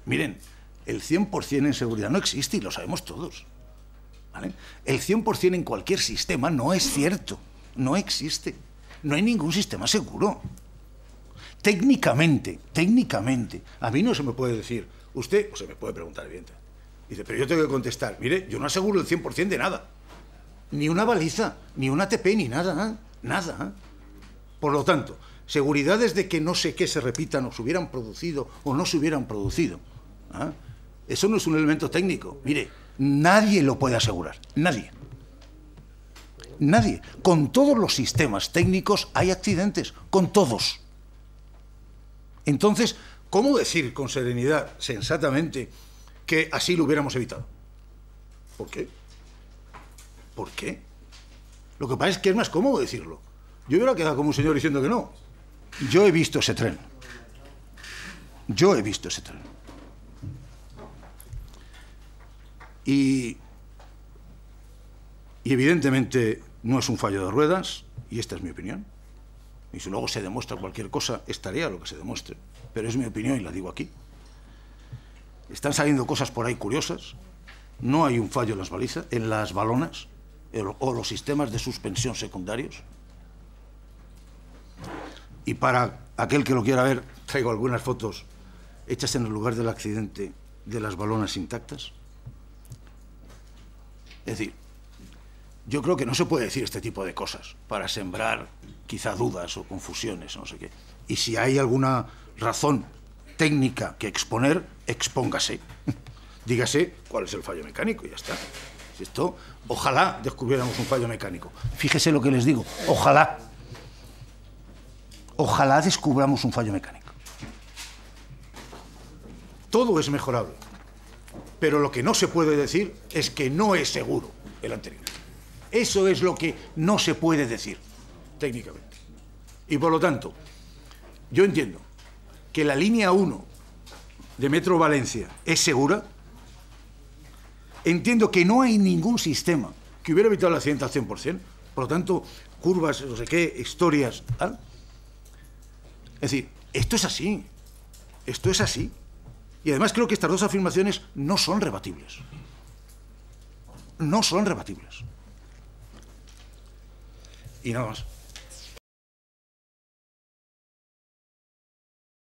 Miren, el 100% en seguridad no existe y lo sabemos todos, ¿vale? El 100% en cualquier sistema no es cierto, no existe. No hay ningún sistema seguro. Técnicamente, a mí no se me puede decir, usted, o se me puede preguntar, evidentemente. Dice, pero yo tengo que contestar, mire, yo no aseguro el 100% de nada. Ni una baliza, ni una ATP, ni nada, nada. Por lo tanto, seguridades de que no sé qué se repitan o se hubieran producido o no se hubieran producido. Eso no es un elemento técnico. Mire, nadie lo puede asegurar, nadie. Nadie. Con todos los sistemas técnicos hay accidentes, con todos. Entonces, ¿cómo decir con serenidad, sensatamente, que así lo hubiéramos evitado? ¿Por qué? ¿Por qué? Lo que pasa es que es más cómodo decirlo. Yo hubiera quedado como un señor diciendo que no. Yo he visto ese tren. Yo he visto ese tren. Y evidentemente no es un fallo de ruedas, y esta es mi opinión. Y si luego se demuestra cualquier cosa, estaría lo que se demuestre. Pero es mi opinión y la digo aquí. Están saliendo cosas por ahí curiosas. No hay un fallo en las balizas, en las balonas o los sistemas de suspensión secundarios. Y para aquel que lo quiera ver, traigo algunas fotos hechas en el lugar del accidente de las balonas intactas. Es decir, yo creo que no se puede decir este tipo de cosas para sembrar quizá dudas o confusiones, no sé qué. Y si hay alguna razón técnica que exponer, expóngase. Dígase cuál es el fallo mecánico y ya está. Esto, ojalá descubriéramos un fallo mecánico. Fíjese lo que les digo, ojalá. Ojalá descubramos un fallo mecánico. Todo es mejorable. Pero lo que no se puede decir es que no es seguro el anterior. Eso es lo que no se puede decir técnicamente. Y por lo tanto, yo entiendo que la línea 1 de Metro Valencia es segura. Entiendo que no hay ningún sistema que hubiera evitado el accidente al 100%. Por lo tanto, curvas, no sé qué, historias, ¿tal? Es decir, esto es así. Esto es así. Y además creo que estas dos afirmaciones no son rebatibles. No son rebatibles. Y nada más.